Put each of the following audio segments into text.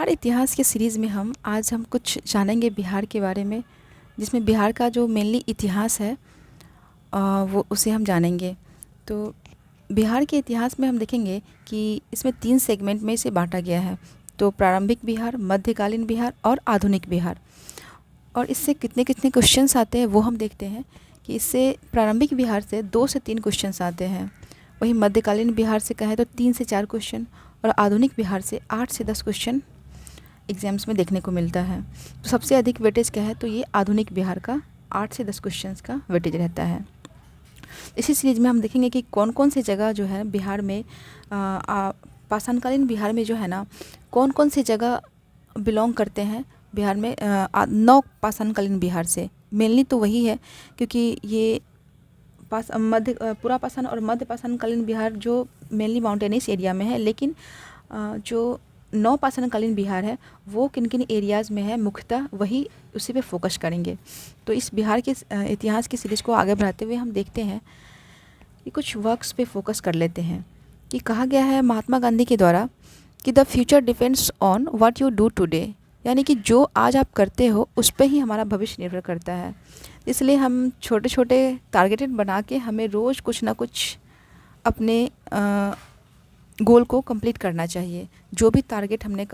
बिहार इतिहास के सीरीज़ में हम कुछ जानेंगे बिहार के बारे में, जिसमें बिहार का जो मेनली इतिहास है वो उसे हम जानेंगे। तो बिहार के इतिहास में हम देखेंगे कि इसमें 3 सेगमेंट में इसे बाँटा गया है। तो प्रारंभिक बिहार, मध्यकालीन बिहार और आधुनिक बिहार। और इससे कितने-कितने क्वेश्चंस आते हैं वो हम देखते हैं कि इससे प्रारंभिक बिहार से 2 से 3 क्वेश्चंस आते हैं। वहीं मध्यकालीन बिहार से कहें तो 3 से 4 क्वेश्चन और आधुनिक बिहार से 8 से 10 क्वेश्चन एग्ज़ाम्स में देखने को मिलता है। तो सबसे अधिक वेटेज क्या है, तो ये आधुनिक बिहार का 8 से 10 क्वेश्चंस का वेटेज रहता है। इसी सीरीज़ में हम देखेंगे कि कौन-कौन सी जगह जो है बिहार में पाषाणकालीन बिहार में जो है ना, कौन-कौन सी जगह बिलॉन्ग करते हैं बिहार में 9 पाषाणकालीन बिहार से। मेनली तो वही है, क्योंकि ये पूरा पाषाण और मध्य पाषाणकालीन बिहार जो मेनली माउंटेनियस एरिया में है, लेकिन जो 9 पाषाणकालीन बिहार है वो किन-किन एरियाज़ में है, मुख्यतः वही उसी पे फोकस करेंगे। तो इस बिहार के इतिहास की सीरीज़ को आगे बढ़ाते हुए हम देखते हैं कि कुछ वर्क्स पे फोकस कर लेते हैं। कि कहा गया है महात्मा गांधी के द्वारा कि the future depends on what you do today, यानी कि जो आज आप करते हो उस पे ही हमारा भविष्य निर्भर करता है। इसलिए हम छोटे-छोटे टारगेटेड बना के हमें रोज़ कुछ ना कुछ अपने गोल को कंप्लीट करना चाहिए। जो भी टारगेट हमने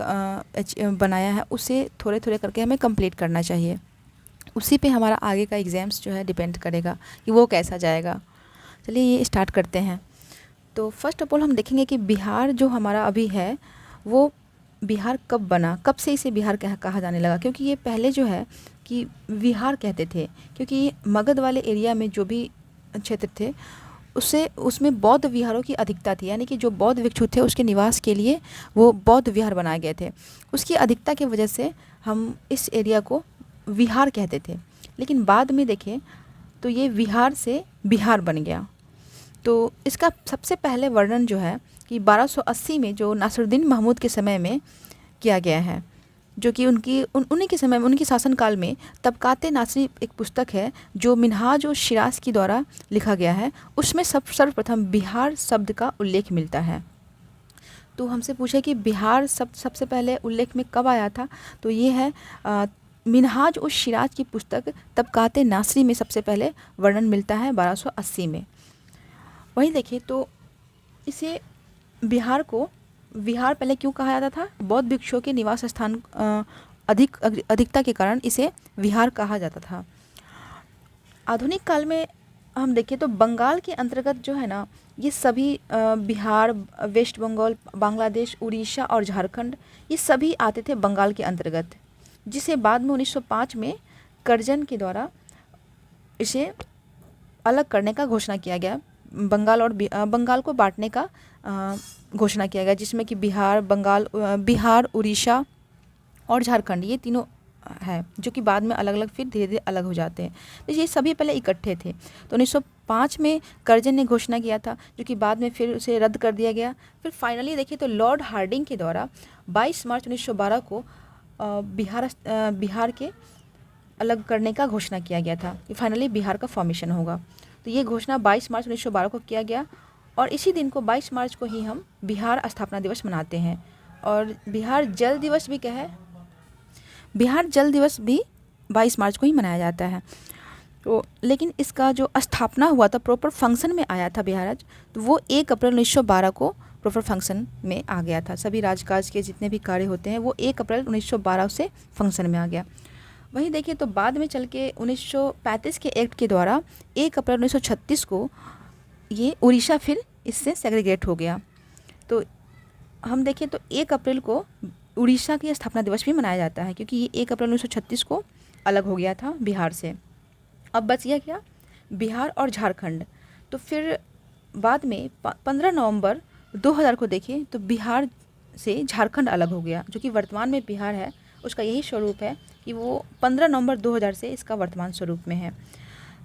बनाया है उसे थोड़े-थोड़े करके हमें कंप्लीट करना चाहिए। उसी पे हमारा आगे का एग्ज़ाम्स जो है डिपेंड करेगा कि वो कैसा जाएगा। चलिए ये स्टार्ट करते हैं। तो फर्स्ट ऑफ ऑल हम देखेंगे कि बिहार जो हमारा अभी है वो बिहार कब बना, कब से इसे बिहार कहा जाने लगा। क्योंकि ये पहले जो है कि विहार कहते थे, क्योंकि मगध वाले एरिया में जो भी क्षेत्र थे उसमें बौद्ध विहारों की अधिकता थी, यानी कि जो बौद्ध भिक्षु थे उसके निवास के लिए वो बौद्ध विहार बनाए गए थे। उसकी अधिकता की वजह से हम इस एरिया को विहार कहते थे, लेकिन बाद में देखें तो ये विहार से बिहार बन गया। तो इसका सबसे पहले वर्णन जो है कि 1280 में जो नासिरुद्दीन महमूद के समय में किया गया है, जो कि उन्हीं के समय में, उनके शासनकाल में तबकाते नासरी एक पुस्तक है जो मिन्हाज और शिराज के द्वारा लिखा गया है। उसमें सर्वप्रथम बिहार शब्द का उल्लेख मिलता है। तो हमसे पूछे कि बिहार शब्द सबसे पहले उल्लेख में कब आया था, तो ये है मिन्हाज और शिराज की पुस्तक तबकाते नासरी में सबसे पहले वर्णन मिलता है 1280 में। वहीं देखिए तो इसे बिहार को विहार पहले क्यों कहा जाता था, बौद्ध भिक्षुओं के निवास स्थान अधिकता के कारण इसे विहार कहा जाता था। आधुनिक काल में हम देखें तो बंगाल के अंतर्गत जो है ना, ये सभी बिहार, वेस्ट बंगाल, बांग्लादेश, उड़ीसा और झारखंड, ये सभी आते थे बंगाल के अंतर्गत, जिसे बाद में 1905 में कर्जन के द्वारा इसे अलग करने का घोषणा किया गया। बंगाल को बांटने का घोषणा किया गया, जिसमें कि बिहार, उड़ीसा और झारखंड, ये तीनों है, जो कि बाद में अलग अलग फिर धीरे धीरे अलग हो जाते हैं। तो ये सभी पहले इकट्ठे थे। तो 1905 में कर्जन ने घोषणा किया था, जो कि बाद में फिर उसे रद्द कर दिया गया। फिर फाइनली देखिए तो लॉर्ड हार्डिंग के द्वारा 22 मार्च 1912 को बिहार के अलग करने का घोषणा किया गया था कि फाइनली बिहार का फॉर्मेशन होगा। तो ये घोषणा 22 मार्च 1912 को किया गया, और इसी दिन को 22 मार्च को ही हम बिहार स्थापना दिवस मनाते हैं। और बिहार जल दिवस भी 22 मार्च को ही मनाया जाता है। तो लेकिन इसका जो स्थापना हुआ था, प्रॉपर फंक्शन में आया था बिहार राज्य, तो वो 1 अप्रैल 1912 को प्रॉपर फंक्शन में आ गया था। सभी राजकाज के जितने भी कार्य होते हैं वो 1 अप्रैल 1912 से फंक्शन में आ गया। वहीं देखिए तो बाद में चल के 1935 के एक्ट के द्वारा 1 अप्रैल 1936 को ये उड़ीसा फिर इससे सेग्रीगेट हो गया। तो हम देखें तो 1 अप्रैल को उड़ीसा की स्थापना दिवस भी मनाया जाता है, क्योंकि ये 1 अप्रैल 1936 को अलग हो गया था बिहार से। अब बच गया क्या, बिहार और झारखंड। तो फिर बाद में 15 नवंबर 2000 को देखें तो बिहार से झारखंड अलग हो गया। जो कि वर्तमान में बिहार है उसका यही स्वरूप है कि वो 15 नवंबर 2000 से इसका वर्तमान स्वरूप में है।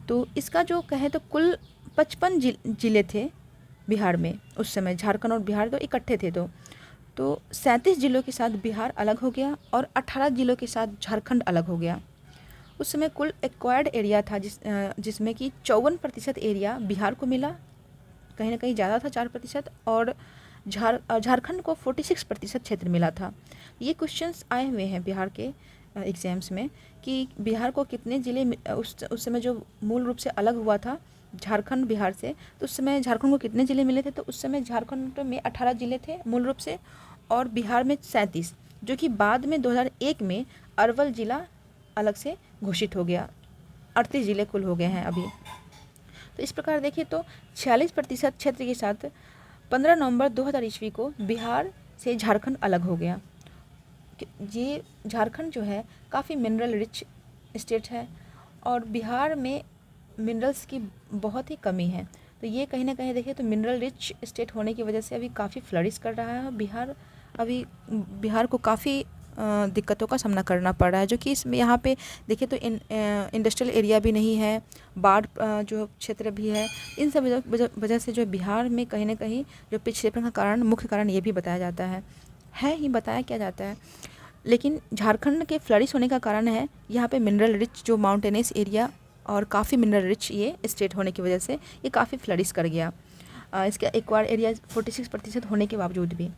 तो इसका जो कहें तो कुल 55 जिले थे बिहार में उस समय। झारखंड और बिहार तो इकट्ठे थे। तो 37 जिलों के साथ बिहार अलग हो गया और 18 जिलों के साथ झारखंड अलग हो गया। उस समय कुल एक्वायर्ड एरिया था जिसमें कि 54% एरिया बिहार को मिला, कहीं ना कहीं ज़्यादा था 4%, और झारखंड को 46% क्षेत्र मिला था। ये क्वेश्चंस आए हुए हैं बिहार के एग्ज़ाम्स में कि बिहार को कितने ज़िले उस समय जो मूल रूप से अलग हुआ था झारखंड बिहार से, तो उस समय झारखंड को कितने ज़िले मिले थे। तो उस समय झारखंड में 18 ज़िले थे मूल रूप से, और बिहार में 37, जो कि बाद में 2001 में अरवल ज़िला अलग से घोषित हो गया। 38 ज़िले कुल हो गए हैं अभी। तो इस प्रकार देखिए तो 46% क्षेत्र के साथ 15 नवंबर 2000 ईस्वी को बिहार से झारखंड अलग हो गया। ये झारखंड जो है काफ़ी मिनरल रिच स्टेट है, और बिहार में मिनरल्स की बहुत ही कमी है। तो ये कहीं ना कहीं देखिए तो मिनरल रिच स्टेट होने की वजह से अभी काफ़ी फ्लरिश कर रहा है बिहार। अभी बिहार को काफ़ी दिक्कतों का सामना करना पड़ रहा है, जो कि इसमें यहाँ पे देखिए तो इंडस्ट्रियल एरिया भी नहीं है, बाढ़ जो क्षेत्र भी है। इन सब वजह से जो बिहार में कहीं ना कहीं जो पिछड़ेपन का कारण, मुख्य कारण ये भी बताया जाता है ही बताया क्या जाता है। लेकिन झारखंड के फ्लरिश होने का कारण है यहाँ पे मिनरल रिच जो माउंटेनियस एरिया और काफ़ी मिनरल रिच ये स्टेट होने की वजह से ये काफ़ी फ्लरिश कर गया। इसका एक्वायर्ड एरिया 46% होने के बावजूद भी।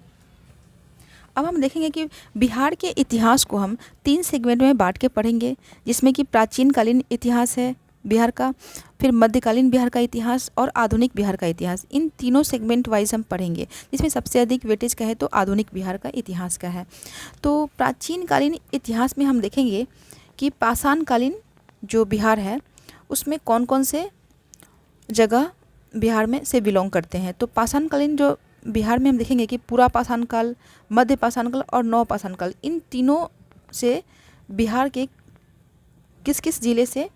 अब हम देखेंगे कि बिहार के इतिहास को हम 3 सेगमेंट में बांट के पढ़ेंगे, जिसमें कि प्राचीन कालीन इतिहास है बिहार का, फिर मध्यकालीन बिहार का इतिहास और आधुनिक बिहार का इतिहास। इन तीनों सेगमेंट वाइज हम पढ़ेंगे, जिसमें सबसे अधिक वेटेज कहे तो आधुनिक बिहार का इतिहास का है। तो प्राचीन कालीन इतिहास में हम देखेंगे कि पाषाण कालीन जो बिहार है उसमें कौन कौन से जगह बिहार में से बिलोंग करते हैं। तो पाषाण कालीन जो बिहार में हम देखेंगे कि पूरा पाषाण काल, मध्य पाषाण काल और नव पाषाण काल, इन तीनों से बिहार के किस किस ज़िले से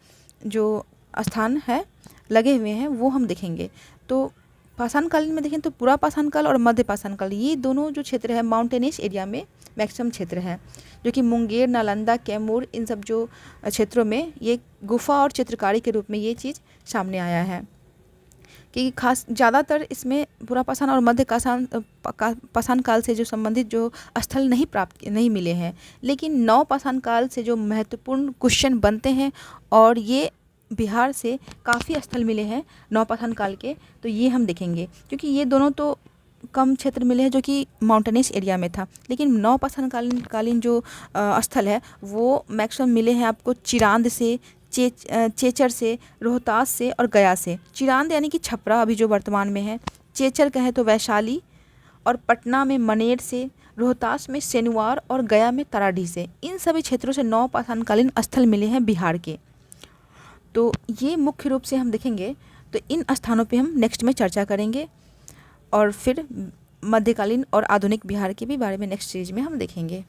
जो स्थान है लगे हुए हैं वो हम देखेंगे। तो पाषाण कालीन में देखें तो पूरा पाषाण काल और मध्य पाषाण काल, ये दोनों जो क्षेत्र है माउंटेनियस एरिया में मैक्सिमम क्षेत्र है, जो कि मुंगेर, नालंदा, कैमूर, इन सब जो क्षेत्रों में ये गुफा और चित्रकारी के रूप में ये चीज़ सामने आया है कि खास ज़्यादातर इसमें पूरा पाषाण और मध्य पाषाण काल से जो संबंधित जो स्थल नहीं मिले हैं। लेकिन नव पाषाण काल से जो महत्वपूर्ण क्वेश्चन बनते हैं और ये बिहार से काफ़ी स्थल मिले हैं नव पाषाण काल के, तो ये हम देखेंगे। क्योंकि ये दोनों तो कम क्षेत्र मिले हैं जो कि माउंटेनियस एरिया में था, लेकिन नव पाषाण कालीन जो स्थल है वो मैक्सिमम मिले हैं आपको चिरांद से, चेचर से, रोहतास से और गया से। चिरांद यानी कि छपरा अभी जो वर्तमान में है, चेचर कहे तो वैशाली, और पटना में मनेर से, रोहतास में सेनुआर और गया में तराडी से। इन सभी क्षेत्रों से नव पाषाणकालीन स्थल मिले हैं बिहार के। तो ये मुख्य रूप से हम देखेंगे। तो इन स्थानों पे हम नेक्स्ट में चर्चा करेंगे, और फिर मध्यकालीन और आधुनिक बिहार के भी बारे में नेक्स्ट सीरीज में हम देखेंगे।